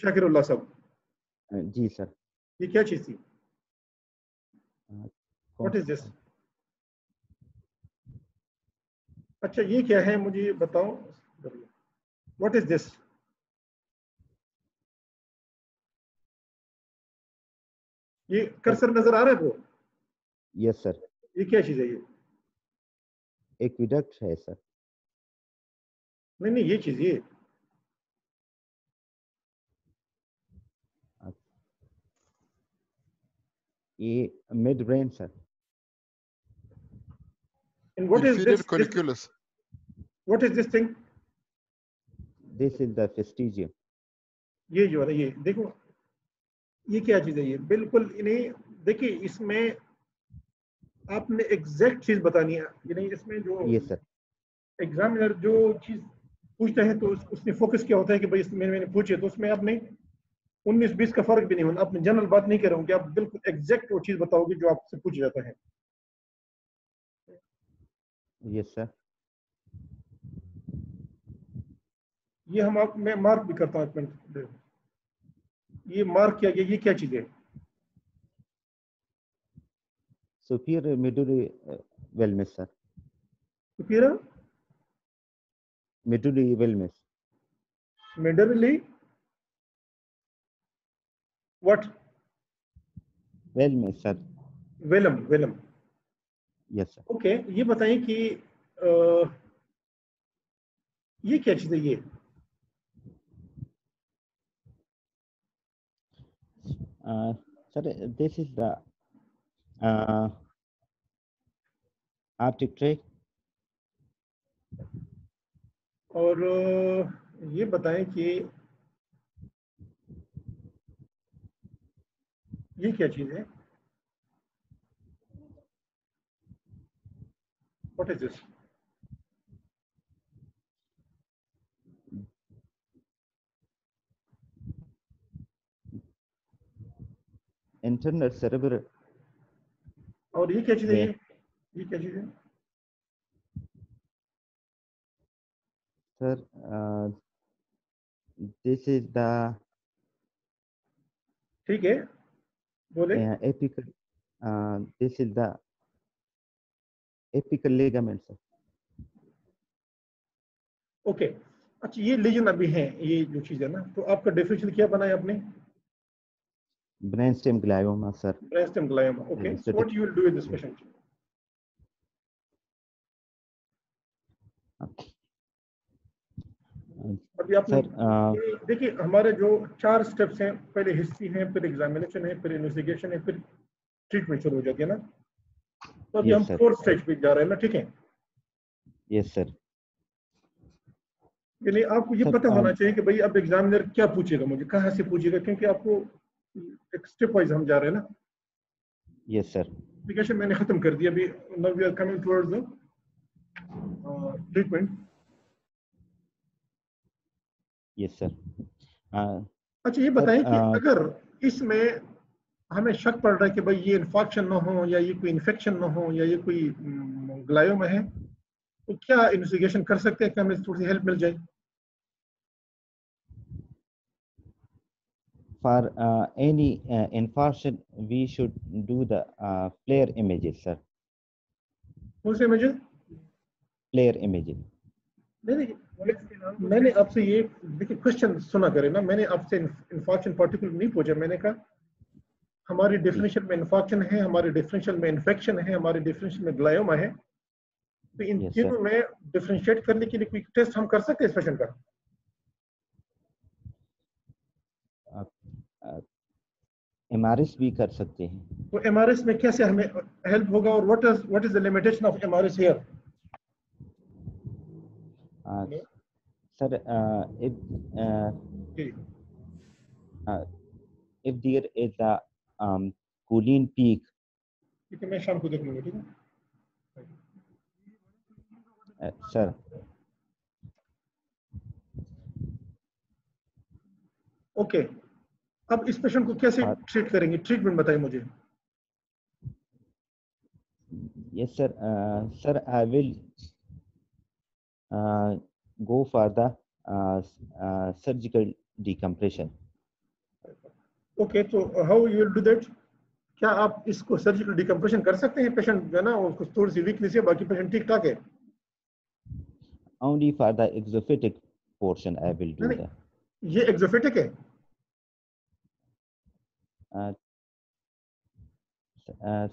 शाकिरुल्लाह साहब, जी सर। ये क्या चीज थी? What is this? अच्छा, ये क्या है मुझे बताओ। What is this? ये कर्सर नजर आ रहा है वो? Yes sir. ये क्या चीज है ये? एक्विडक्ट है सर। नहीं नहीं, ये चीज ये mid brain sir. And what is Inferior this? colliculus. What is this thing? This is the vestigium. ये जो है, ये देखो, ये क्या चीज है? ये बिल्कुल इन्हें देखिए, इसमें आपने एग्जैक्ट चीज बतानी है। ये नहीं, इसमें जो यस सर। एग्जामिनर जो चीज पूछता है तो उसने फोकस क्या होता है कि भाई इसमें मैंने पूछे, तो उसमें आपने 19-20 का फर्क भी नहीं होना। आपने जनरल बात नहीं कर रहे हो कि आप बिल्कुल एग्जैक्ट वो चीज बताओगे जो आपसे पूछा जाता है। Yes sir. ये मैं मार्क भी करता हूँ। ये मार्क किया गया, ये क्या चीज है? Superior medullary wellness sir. Superior Medullary wellness. medullary what? Wellness sir. Velum. Yes sir. Okay, ये बताइए कि ये क्या चीज है? ये sir, this is the optic tract. और ये बताएं कि ये क्या चीज है? What is this? Internal cerebral. और ये क्या चीज है? ये क्या चीज है? Sir, this is the ठीक है, बोले। apical. This is the apical ligament sir. Okay, अच्छा, ये लीजन अभी है, ये जो चीज है ना, तो आपका डेफिनेशन क्या बनाया आपने? Brainstem glioma sir. Brainstem glioma. Okay, so what you will do with this patient? अभी आप सर देखिए, हमारे जो 4 स्टेप्स हैं, पहले हिस्ट्री है, फिर एग्जामिनेशन है, फिर इन्वेस्टिगेशन है, फिर ट्रीटमेंट शुरू हो जाती है ना। तो अभी हम 4th स्टेज पे जा रहे हैं ना, ठीक है? Yes sir. यानी आपको ये पता होना चाहिए कि भाई अब एग्जामिनर क्या पूछेगा, मुझे कहाँ से पूछेगा, क्योंकि आपको एक स्टेप वाइज हम जा रहे हैं ना। Yes sir. एप्लीकेशन मैंने खत्म कर दिया, अभी now we are coming towards the treatment. Yes, sir. अच्छा ये बताएं कि अगर इसमें हमें शक पड़ रहा है कि भाई ये इन्फेक्शन ना हो या ये कोई इन्फेक्शन ना हो या ये कोई ग्लायोमा है, तो क्या इन्वेस्टिगेशन कर सकते हैं कि हमें थोड़ी सी हेल्प मिल जाए? For any infarction, we should do the FLAIR images, sir. कौन से इमेजेस? FLAIR images. नहीं, मैंने आपसे ये देखिए क्वेश्चन सुना करें ना, मैंने आपसे इन्फेक्शन पर्टिकुलर नहीं पूछा, मैंने कहा हमारी डेफिनेशन में इन्फेक्शन है, हमारी डेफिनेशन में इन्फेक्शन है, हमारी डेफिनेशन में ग्लायोमा है, तो इन Yes, तीनों sir. में डिफरेंशिएट करने के लिए कोई टेस्ट हम कर सकते हैं इस पेशेंट का? MRS भी कर सकते हैं. तो एमआरएस में कैसे हमें हेल्प होगा और what is the limitation of MRS here? Sir, if there is a choline peak, ठीक है, मैं शाम को देख लूंगा, ठीक है sir. ओके, अब इस पेशेंट को कैसे ट्रीट करेंगे? ट्रीटमेंट बताइए मुझे। Yes, sir. Sir, I will go for the surgical decompression. Okay, तो how you will do that? क्या आप इसको सर्जिकल डिकम्प्रेशन कर सकते हैं? पेशेंट जो है ना उसको थोड़ी सी वीकनेस है, बाकी पेशेंट ठीक ठाक है। Only for the exophytic portion I will do that. ये एक्सोफिटिक है?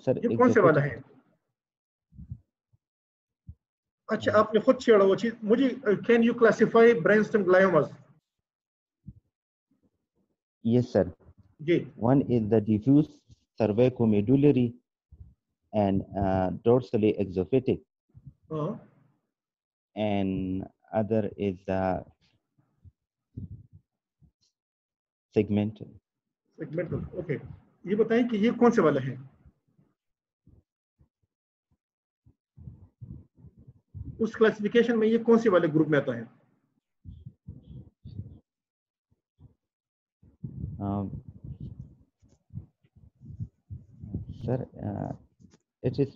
सर ये कौन से वाला है? अच्छा, आपने खुद छेड़ा वो चीज मुझे। Can you classify brainstem gliomas? Yes, sir. जी। One is the diffuse cervicomedullary and dorsally exophytic. And other is the segmental. Segmental, okay. ये बताएं कि ये कौन से वाला है? उस क्लासिफिकेशन में ये कौन से वाले ग्रुप में आता है? Sir, it is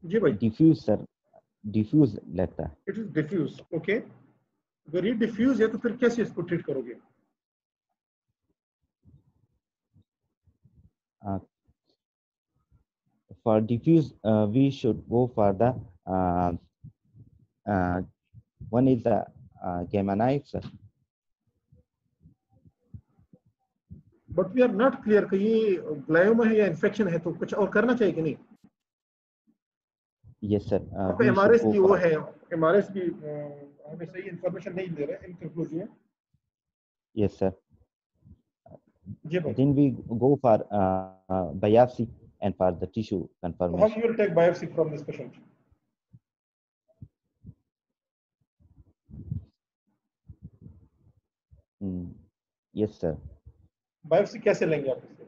जी भाई। diffuse, sir. Diffuse लगता है। It is diffuse, okay. अगर ये डिफ्यूज है तो फिर कैसे इसको ट्रीट करोगे? For diffuse, we should go for the one is the gamma knife, sir. But we are not clear कि ये ग्लायोमा है या इन्फेक्शन है, तो कुछ और करना चाहिए कि नहीं? Yes, sir. आपका एमआरएस भी वो है, एमआरएस भी हमें सही इंफॉर्मेशन नहीं दे रहा है इन कंक्लूजन। Yes, sir. जी भाई। Then we go for biopsy and for the tissue confirmation. How you will take biopsy from this patient? Yes, sir. Biopsy कैसे लेंगे आप इससे?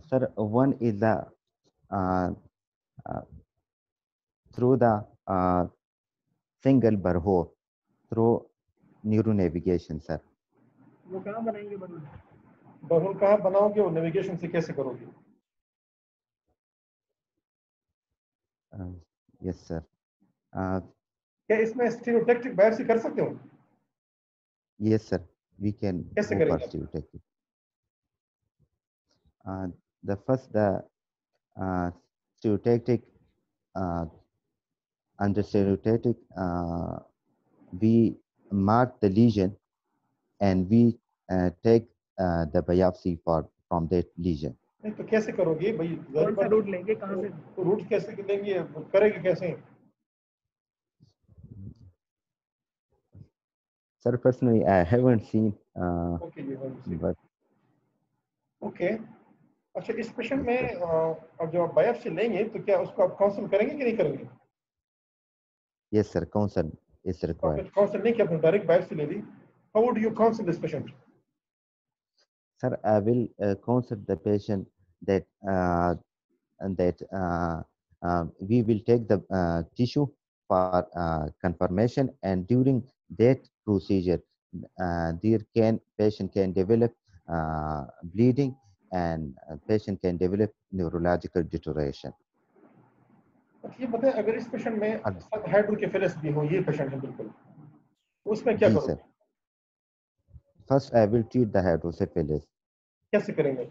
Sir, one is the through the single burr through neuronavigation, sir. वो कहाँ बनाएंगे burner? Burner कहाँ बनाओगे और नेविगेशन से कैसे करोगे? Yes, sir. क्या इसमें स्टीरियोटैक्टिक बायोप्सी कर सकते हो? Yes, sir. We can कैसे go for करेंगे? stereotactic. The first, the stereotactic, under stereotactic, we mark the lesion and we take the biopsy from that lesion. नहीं तो कैसे करोगे भाई? कौन सा रूट लेंगे, कहाँ से? रूट कैसे लेंगे, करेंगे कैसे? Sir, personally, I haven't seen. But okay. अच्छा, इस पेशेंट में अब जब आप बायोप्सी लेंगे तो क्या उसको आप काउंसल करेंगे कि नहीं करेंगे? Yes, sir. Counsel is required. Counsel नहीं किया, आपने डायरेक्ट बायोप्सी ले ली। How would you counsel this patient? Sir, I will consult the patient that we will take the tissue for confirmation, and during that procedure, patient can develop bleeding, and patient can develop neurological deterioration. ये बताएं, अगर इस patient में hydrocephalus भी हो, ये patient है बिल्कुल, उसमें क्या करोगे? First, I will treat the hydrocephalus. कैसे करेंगे?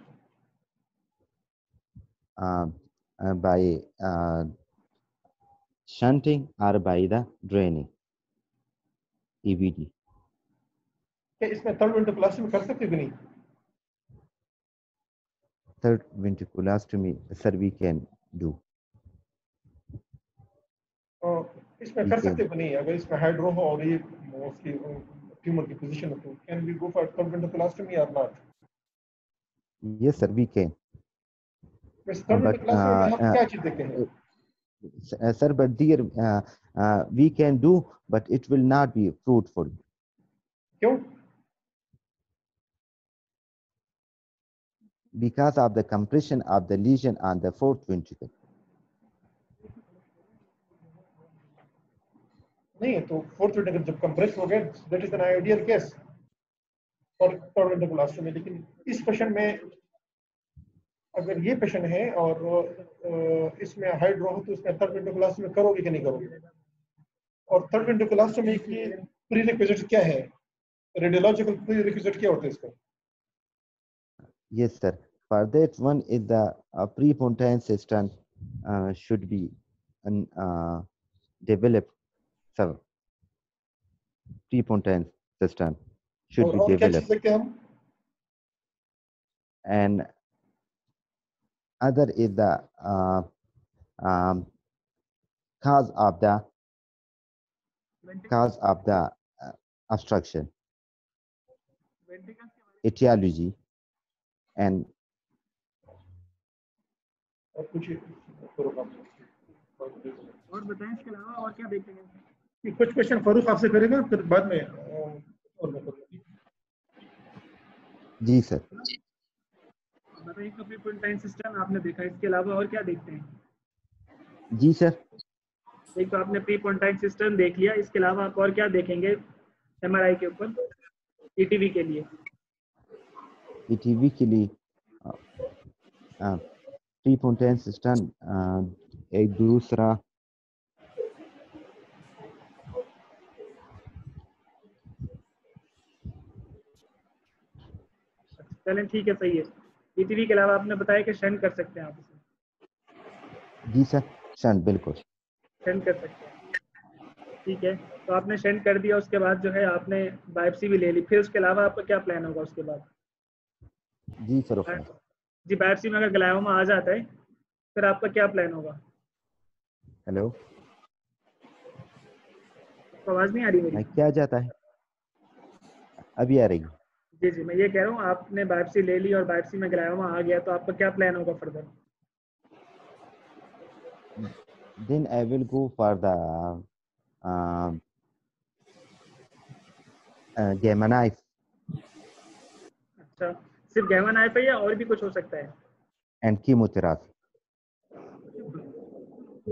By shunting or by the draining, EVD. क्या इसमें थर्ड वेंट्रिकुलर कर सकते कि नहीं? Third ventriculostomy, sir, we can do. इसमें कर सकते कि नहीं? अगर इसमें हाइड्रो हो और ये मोस्टली ट्यूमर की पोजीशन हो, तो can we go for third ventricular or not? Yes, sir, we can. क्या चीज देखते हैं? Sir, but dear, we can do, but it will not be fruitful. क्यों? Because of the compression of the lesion on the fourth ventricle. नहीं, तो fourth ventricle जब compress हो गया, that is an ideal case for third ventricular में। लेकिन इस patient में अगर ये पेशेंट है और इसमें हाइड्रो हो, तो इसमें थर्ड वेंट्रिकुलर में करोगे कि नहीं करोगे? और थर्ड वेंट्रिकुलर में की प्रीरिक्विजिट क्या है? रेडियोलॉजिकल प्रीरिक्विजिट क्या होता है इसका? Yes, sir. For that one is the prepontine cistern should be developed. Sir, prepontine cistern should be developed. And other is the cause of the obstruction, etiology, and और बताएं इसके अलावा और क्या देखते हैं? कुछ क्वेश्चन फारूक आपसे करेगा, फिर बाद में और मैं करूंगा। जी सर। बताइए, प्रीपोन्टाइन सिस्टम आपने देखा, इसके अलावा और क्या देखते हैं? जी सर। एक तो आपने प्रीपोन्टाइन सिस्टम देख लिया, इसके अलावा आप और क्या देखेंगे एमआरआई के ऊपर, ईटीवी के लिए? ईटीवी के लिए प्रीपोन्टाइन सिस्टम एक दूसरा चलें, ठीक है, सही है। ईटीवी के अलावा आपने बताया कि शंट कर सकते हैं आप इसे। जी सर, शंट, बिल्कुल शंट कर सकते हैं, ठीक है। तो आपने शंट कर दिया, उसके बाद जो है आपने बायोप्सी भी ले ली, फिर उसके अलावा आपका क्या प्लान होगा उसके बाद? जी सर। जी, बायोप्सी में अगर ग्लायोमा आ जाता है, फिर आपका क्या प्लान होगा? हेलो, आवाज नहीं आ रही मेरी? क्या जाता है? अभी आ रही है। जी जी, मैं ये कह रहा हूँ, आपने बायोप्सी ले ली और बायोप्सी में ग्लायोमा आ गया, तो आपका क्या प्लान होगा further? Then I will go for the gamma knife. अच्छा, सिर्फ गैमा नाइफ है या और भी कुछ हो सकता है? And chemotherapy.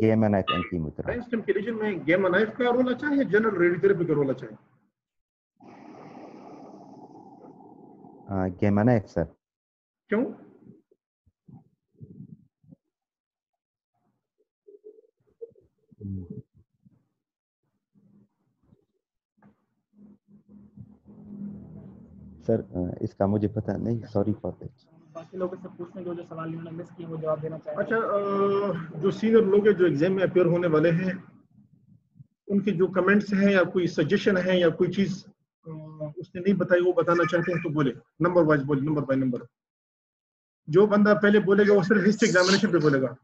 Gamma knife and chemotherapy. Brain stem के रीजन में गैमा नाइफ का रोल अच्छा है या जनरल रेडियोथेरेपी का रोल अच्छा है? Gamma knife sir. क्यों? सर इसका मुझे पता नहीं, सॉरी फॉर दैट। बाकी लोगों से पूछने जो सवाल इन्होंने मिस किए वो जवाब देना चाहिए। अच्छा, जो सीनियर लोग हैं जो एग्जाम में अपेयर होने वाले हैं, उनके जो कमेंट्स हैं या कोई सजेशन है या कोई चीज उसने नहीं बताई वो बताना चाहते हैं तो बोले, नंबर वाइज बोले, नंबर बाय नंबर। जो बंदा पहले बोलेगा वो सिर्फ हिस्ट्री एग्जामिनेशन पे बोलेगा,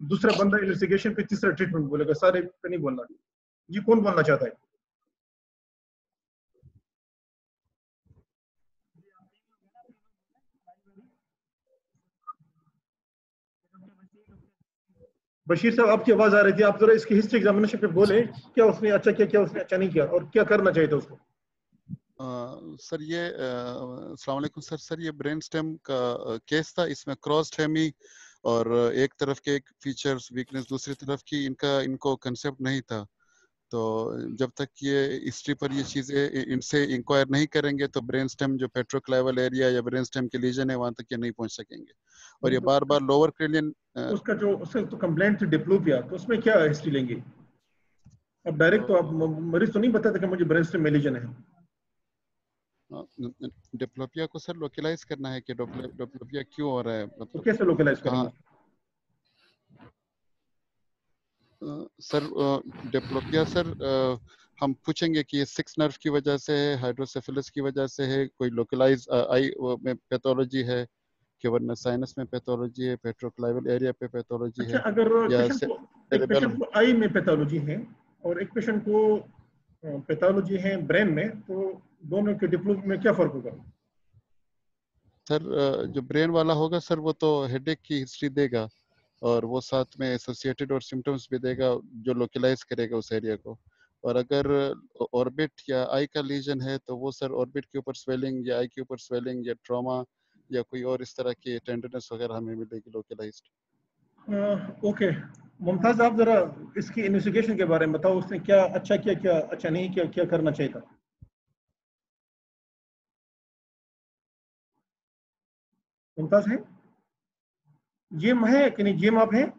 दूसरा बंदा इन्वेस्टिगेशन पे, तीसरा ट्रीटमेंट बोलेगा, सारे पे नहीं बोलना। जी, कौन बोलना चाहता है? बशीर साहब, आपकी आवाज आ रही थी, आप जरा इसकी हिस्ट्री एग्जामिनेशन पे बोले, क्या उसने अच्छा किया, क्या उसने अच्छा नहीं किया, और क्या करना चाहिए था उसको। सर ये अस्सलाम वालेकुम सर। सर ये ब्रेन स्टेम का केस था, इसमें क्रॉस्ड हेमी और एक तरफ के एक फीचर्स वीकनेस, दूसरी तरफ की इनको कंसेप्ट नहीं था। तो जब तक ये हिस्ट्री पर ये चीजें इनसे इंक्वायर नहीं करेंगे तो ब्रेन स्टेम जो पेट्रोक्लाइवल एरिया या ब्रेन स्टेम के लीजन है वहां तक ये नहीं पहुंच सकेंगे। और ये बार बार लोअर क्रेनियन उसका तो कंप्लेंट थी डिप्लोपिया, तो उसमें क्या हिस्ट्री लेंगे? अब डायरेक्ट तो आप मरीज तो नहीं बताते कि मुझे ब्रेन स्टेम में लीजन है। डिप्लोपिया को सर लोकलाइज करना है कि डिप्लोपिया क्यों हो रहा है, तो मतलब कैसे लोकलाइज करेंगे? सर डिप्लोपिया सर हम पूछेंगे कि ये 6 नर्व की वजह से है, हाइड्रोसेफेलस की वजह से है, कोई लोकलाइज आई में पैथोलॉजी है कि वरना साइनस में पैथोलॉजी है, पेट्रोक्लाइवल एरिया पे पैथोलॉजी अच्छा, है, अगर या एक पेशेंट को आई में पैथोलॉजी है और एक पेशेंट को पैथोलॉजी है ब्रेन में, तो दोनों के डिप्लोपी में क्या फर्क होगा? सर जो ब्रेन वाला होगा सर वो तो हेडेक की हिस्ट्री देगा और वो साथ में एसोसिएटेड और सिम्टम्स भी देगा जो लोकलाइज करेगा उस एरिया को। और अगर ऑर्बिट या आई का लीजन है तो वो सर ऑर्बिट के ऊपर स्वेलिंग या आई के ऊपर स्वेलिंग या ट्रॉमा या कोई और इस तरह की टेंडरनेस वगैरह हमें मिलेगी लोकलाइज्ड। ओके मुमताज, आप जरा इसकी इन्वेस्टिगेशन के बारे में बताओ, उसने क्या अच्छा किया, क्या अच्छा नहीं किया, क्या करना चाहिए था? मुमताज है? जिम है कि नहीं? जिम आप हैं?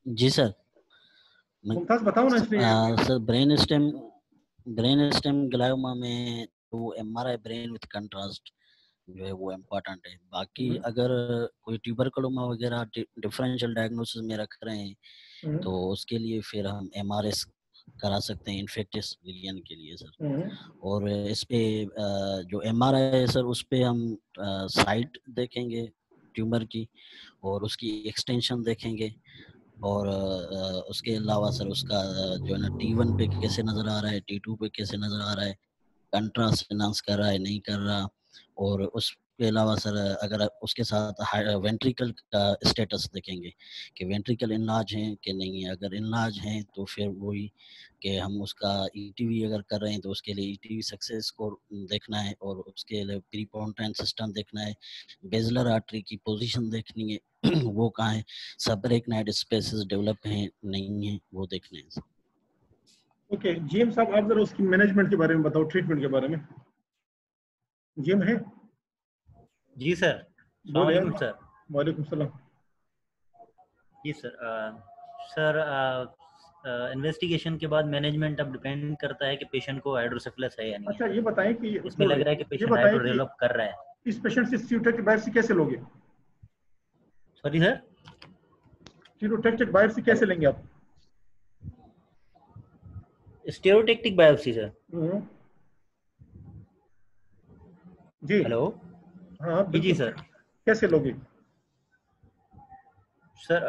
जी सर। मुमताज बताओ ना इसलिए। सर ब्रेन स्टेम ग्लायोमा में वो एमआरआई ब्रेन विथ कंट्रास्ट जो है वो इम्पोर्टेंट है। बाकी अगर कोई ट्यूबरकुलोमा वगैरह डिफरेंशियल डायग्नोसिस में रख रहे हैं तो उसके लिए फिर हम एमआरएस करा सकते हैं इन्फेक्टियस विलियन के लिए सर। और इस पे जो एमआरआई है सर उस पे हम साइट देखेंगे ट्यूमर की और उसकी एक्सटेंशन देखेंगे और उसके अलावा सर उसका जो है ना T1 पे कैसे नजर आ रहा है, T2 पे कैसे नजर आ रहा है, कंट्रास्ट एनहांस कर रहा है नहीं कर रहा। और उसके अलावा सर अगर उसके साथ वेंट्रिकल का स्टेटस देखेंगे कि वेंट्रिकल इनलार्ज हैं कि नहीं है। अगर इनलार्ज हैं तो फिर वही कि हम उसका ईटीवी अगर कर रहे हैं तो उसके लिए ईटीवी सक्सेस स्कोर देखना है और उसके लिए प्रीपोन्टाइन सिस्टम देखना है, बेजलर आर्टरी की पोजीशन देखनी है वो कहाँ है, सबरेक्नाइड स्पेसेस डेवलप हैं नहीं है वो देखने हैं। ओके जेम्स साहब, आप जरा उसकी मैनेजमेंट के बारे में बताओ, ट्रीटमेंट के बारे में। जिम है? जी सर। अस्सलाम वालेकुम सर। वालेकुम सलाम। जी सर। सर इन्वेस्टिगेशन के बाद मैनेजमेंट अब डिपेंड करता है कि पेशेंट को हाइड्रोसेफेलस है या नहीं। अच्छा ये बताएं कि इसमें लग रहा है कि पेशेंट हाइड्रो डेवलप कर रहा है। इस पेशेंट से स्टीरोटैक्टिक बायोप्सी कैसे लोगे? Sorry sir? स्टीरोटैक्टिक बायोप्सी कैसे लेंगे आप? स्टीरोटैक्टिक बायोप्सी सर? जी हेलो। हाँ जी सर। कैसे लोगे सर?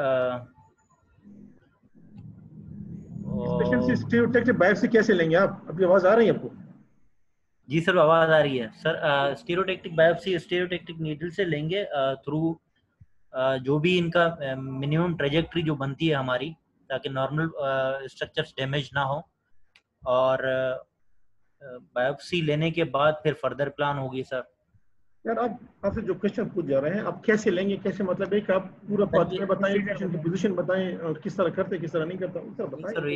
पेशेंट से स्टीरोटैक्टिक बायोप्सी कैसे लेंगे आप? अपनी आवाज आ रही है आपको? जी सर आवाज आ रही है सर। स्टीरोटैक्टिक बायोप्सी स्टीरोटैक्टिक नीडल से लेंगे थ्रू जो भी इनका मिनिमम ट्रेजेक्ट्री जो बनती है हमारी, ताकि नॉर्मल स्ट्रक्चर्स डैमेज ना हो। और बायोप्सी लेने के बाद फिर फर्दर प्लान होगी सर। यार आप आपसे जो क्वेश्चन पूछ जा रहे हैं, आप कैसे लेंगे, कैसे मतलब है कि आप पूरा पाथवे बताएं, पेशेंट की पोजीशन बताएं और किस तरह करते किस तरह नहीं करता, उस तरह बताएं सर।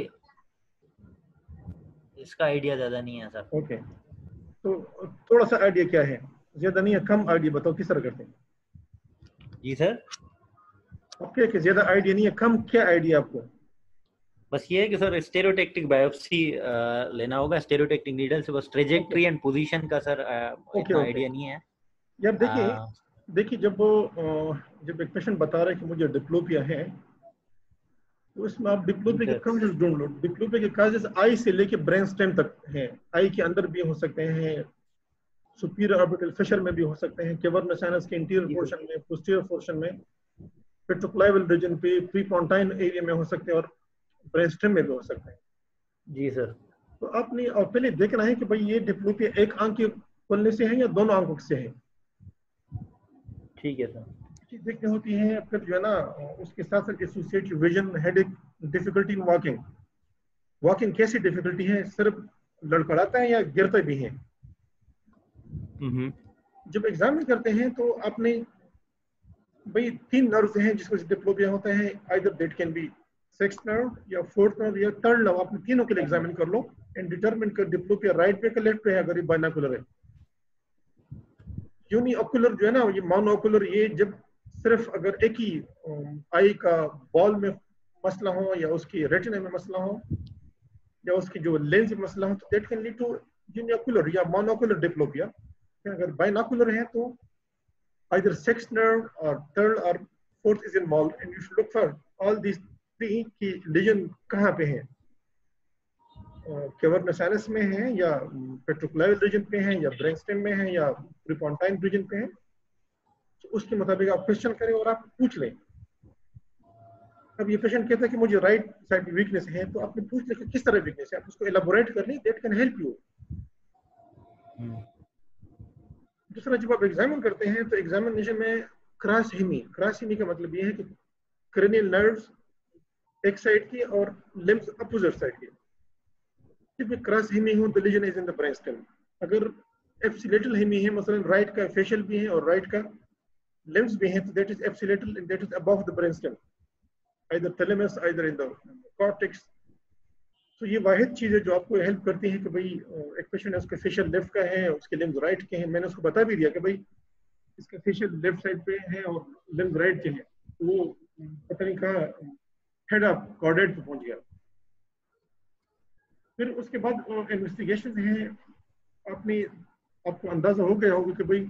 इसका आइडिया ज्यादा नहीं है सर। ओके तो थोड़ा सा आइडिया क्या है? ज्यादा नहीं है, कम आइडिया बताओ किस तरह करते हैं। जी सर। ओके कि ज्यादा आइडिया नहीं है, कम क्या आइडिया आपको? बस ये है कि सर स्टेरियोटैक्टिक बायोप्सी लेना होगा स्टेरियोटैक्टिक नीडल से। बस ट्रेजेक्ट्री एंड पोजीशन का सर इतना आइडिया नहीं है। यार देखिए जब एक पेशेंट बता रहा है कि मुझे डिप्लोपिया है, तो इसमें आप डिप्लोपिया के कॉजेस ढूंढ लो। डिप्लोपिया के कॉजेस आई से लेके ब्रेन स्टेम तक हैं। आई के अंदर भी हो सकते हैं, सुपीरियर ऑर्बिटल फिशर में भी हो सकते हैं, कैवर्नस साइनस के इंटीरियर पोर्शन में, पोस्टीरियर पोर्शन में, पेट्रोक्लाइवल रीजन पे, प्रीपोंटाइन एरिया में हो सकते हैं और ब्रेन स्टेम में भी हो सकते हैं। जी सर। तो आपने और पहले देखना है कि भाई ये डिप्लोपिया एक आंख के खुलने से है या दोनों आंखों से है। ठीक है सर। चीज देखनी होती है। फिर जो है ना उसके साथ साथ associated vision, headache, difficulty in walking. Walking कैसी डिफिकल्टी है? सिर्फ लड़खड़ाता है या गिरता भी है। जब एग्जामिन करते हैं तो आपने भाई 3 नर्व्स हैं जिसको डिप्लोपिया होता है, either that can be 6th nerve या 4th नर्व या 3rd नर्व, आपने तीनों के लिए एग्जामिन कर लो एंड डिटरमिन कर डिप्लोपिया राइट पे का लेफ्ट पे है अगर ये बाइनोकुलर है। यूनिओकुलर जो है ना, ये मोनोकुलर, ये जब सिर्फ अगर एक ही आई का बॉल में मसला हो या उसकी रेटिना में मसला हो या उसकी जो लेंस में मसला हो तो दैट कैन लीड टू यूनिओकुलर या मोनोकुलर डिप्लोपिया। अगर बाइनोकुलर है तो either 6th nerve or 3rd or 4th is involved and you should look for all these 3 की lesion कहाँ पे है, कैवर्नस साइनस में है या पेट्रोक्लेवियल रीजन पे है या ब्रेनस्टेम में है या प्रीपोंटाइन रीजन पे है, तो उसके मुताबिक आप क्वेश्चन करें और आप पूछ लें। अब ये पेशेंट कहता है कि मुझे राइट साइड वीकनेस है, तो आपने पूछ लिया कि किस तरह वीकनेस है, आप उसको एलाबोरेट कर लें, दैट कैन हेल्प यू। दूसरा, जब आप एग्जामिन करते हैं तो एग्जामिनेशन में क्रॉस हेमी का मतलब ये है कि क्रेनियल नर्व्स एक साइड की और लिम्स अपोजिट साइड की। जब क्रॉस हेमी हो the lesion is in the brainstem. अगर एप्सिलेटल हेमी है, मसलन राइट का फेशियल भी है और राइट का लिम्स भी है, तो that is ipsilateral and that is above the brainstem, either thalamus either in the cortex. तो ये वाहिद चीज है जो आपको हेल्प करती है कि भाई एक पेशेंट है उसके फेशियल लेफ्ट का है, उसके लिम्स राइट के हैं, मैंने उसको बता भी दिया कि भाई इसका फेशियल लेफ्ट साइड पे है और लिम्स राइट के हैं, तो वो पता नहीं कहाँ हेड ऑफ कॉर्डेट पे पहुंच गया। फिर उसके बाद इन्वेस्टिगेशन है, आपको अंदाजा हो गया होगा कि भाई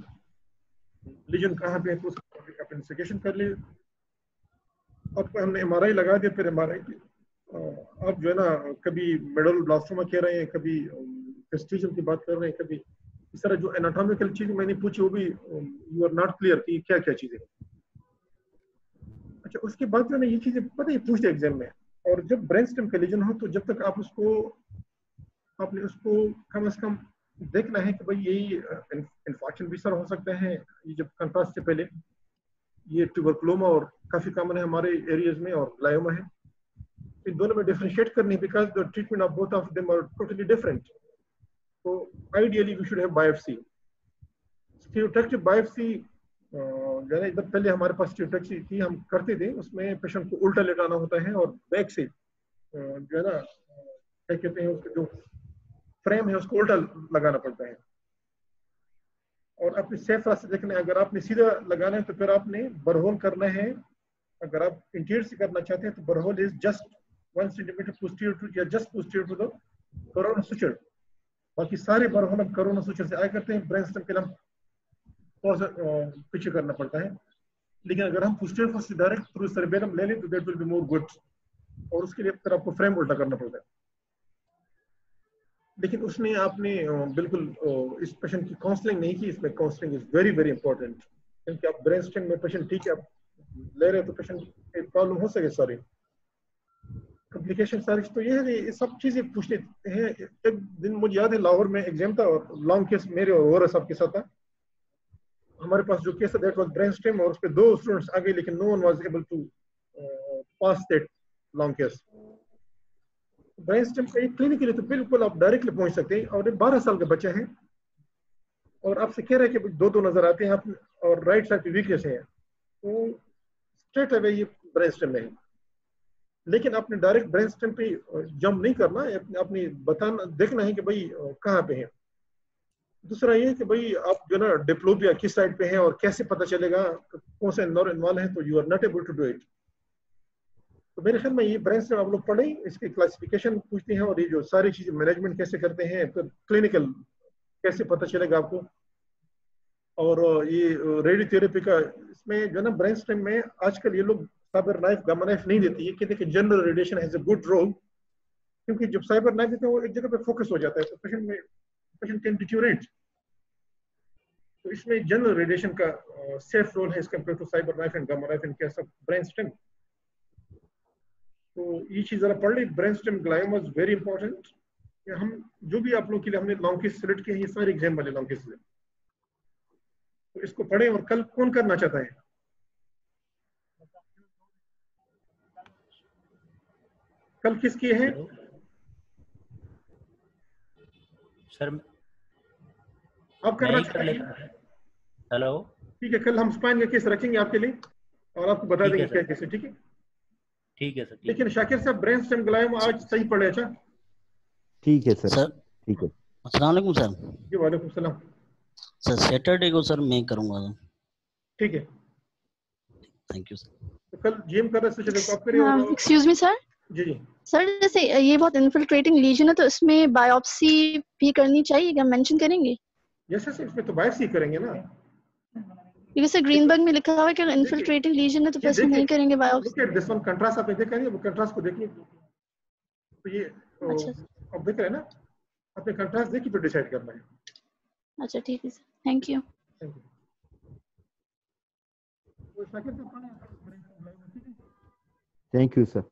लीजन कहाँ पे है, तो उसको आप इन्वेस्टिगेशन कर ले। आपको हमने MRI लगा दिया, फिर MRI आप जो है ना कभी मेडल ब्लास्टोमा कह रहे हैं, कभी फेस्टिजम की बात कर रहे हैं, कभी इस तरह जो एनाटॉमिकल चीज मैंने पूछी वो भी यू आर नॉट क्लियर कि क्या क्या चीजें। अच्छा, उसके बाद जो है ये चीजें पता ही पूछते एग्जाम में। और जब ब्रेन स्टेम का लीजन हो तो जब तक आपने उसको कम से कम देखना है कि भाई यही इन्फेक्शन भी सर हो सकता है। ये जब कंट्रास्ट से पहले ये ट्यूबरकुलोमा और काफी कॉमन है हमारे एरियाज में, और ग्लायोमा है। इन दोनों में डिफरेंशिएट करनी, because the treatment of both of them are totally different. तो ideally we should have biopsy. Stereotactic biopsy जो है इधर पहले हमारे पास स्टीरियोटैक्सी थी, हम करते थे, उसमें पेशेंट को उल्टा लेटाना होता है और बैक से जो है ना क्या कहते हैं उसका जो फ्रेम है उसको उल्टा लगाना पड़ता है। और अपने सेफ रास्ते देखना है, अगर आपने सीधा लगाना है तो फिर आपने बरहोल करना है। अगर आप इंटीरियर से करना चाहते हैं तो burr hole is just 1 centimetre posterior to या just posterior to the corona suture. बाकी सारे बरहोल हम कोरोना सुचर से आए करते हैं, ब्रेन स्टेम के लिए हम थोड़ा सा पीछे करना पड़ता है। लेकिन अगर हम posterior force direct through cerebellum ले लें तो that will be more good, और उसके लिए फिर आपको फ्रेम उल्टा करना पड़ता है। लेकिन उसमें आपने बिल्कुल इस पेशेंट की काउंसलिंग नहीं की। इसमें counselling is very very important, क्योंकि आप ब्रेन स्टेम में पेशेंट ठीक है आप ले रहे हैं तो पेशेंट एक प्रॉब्लम हो सके, सारी कॉम्प्लिकेशन सारी। तो ये है ये सब चीजें पूछते हैं। एक दिन मुझे याद है लाहौर में एग्जाम था और लॉन्ग केस मेरे और साहब के साथ था। हमारे पास जो केस था दैट वाज ब्रेन स्टेम, और उस पे 2 स्टूडेंट्स आ गए, लेकिन no one was able to pass that long case. Brain stem का एक क्लिनिक के लिए तो बिल्कुल आप डायरेक्टली पहुंच सकते हैं। और 12 साल का बच्चा है और आपसे कह रहे हैं कि 2 नजर आते हैं आप और राइट साइड की वीकनेस है, तो स्ट्रेट अवे ये ब्रेन स्टेम में है। लेकिन आपने डायरेक्ट ब्रेन स्टेम पे जंप नहीं करना, अपनी बताना देखना है कि भाई कहाँ पे है। दूसरा ये कि भाई आप जो ना डिप्लोपिया किस साइड पे है और कैसे पता चलेगा कौन सा नर्व इन्वॉल्व है, तो you are not able to do it. तो मेरे ख्याल में ये ब्रेन स्टेम आप लोग पढ़ें, इसकी क्लासिफिकेशन पूछते हैं और ये जो सारी चीजें मैनेजमेंट कैसे करते हैं, फिर क्लिनिकल कैसे पता चलेगा आपको। और ये रेडियोथेरेपी का इसमें जो ना ब्रेन स्टेम में आजकल ये लोग साइबर नाइफ गामा नाइफ नहीं देती है, कहते हैं कि general radiation has a good role, क्योंकि जब साइबर नाइफ देते हैं वो एक जगह पे फोकस हो जाता है तो पेशेंट कैन डिट्यूरेट। तो इसमें जनरल रेडिएशन का सेफ रोल है as compare to cyber knife and gamma knife in case of brain stem. तो ये चीज जरा पढ़ ली। Brain stem glioma is very important. हम जो भी आप लोग के लिए हमने लॉन्ग केस सिलेक्ट किए हैं, ये सारे एग्जाम वाले लॉन्ग केस, तो इसको पढ़ें। और कल कौन करना चाहता है? कल किसकी है? सर आप मैं करना ही कर चाहते लेता हैं? हूँ। हेलो, ठीक है, कल हम स्पाइन का केस रखेंगे आपके लिए और आपको बता ठीक देंगे है क्या सर, कैसे, ठीक है। ठीक है सर, ठीक लेकिन है। शाकिर साहब ब्रेन स्टेम ग्लायोमा आज सही पड़े? अच्छा ठीक है सर, सर ठीक है। अस्सलाम वालेकुम सर। जी वालेकुम सलाम। सर सैटरडे को सर मैं करूँगा। ठीक है, थैंक यू सर। तो कल जीएम कर रहे थे, आप करिए। और एक्सक्यूज मी सर। जी जी सर जैसे ये बहुत इन्फिल्ट्रेटिंग लीजन है तो इसमें बायोप्सी भी करनी चाहिए क्या, मेंशन करेंगे? यस यस, इसमें तो बायोप्सी करेंगे ना। क्योंकि सर ग्रीनबर्ग में लिखा हुआ है कि देखिए इन्फिल्ट्रेटिंग लीजन है तो ये फिर इसमें देखिए, नहीं करेंगे look biopsy. At this one contrast, आपने देखा नहीं? वो कंट्रास्ट को देखिए, तो ये अच्छा अब देख रहे हैं ना, आपने कंट्रास्ट देखिए फिर डिसाइड करना है। अच्छा, ठीक है sir, thank you. Thank you. तो शाकिर साहब, थैंक यू सर।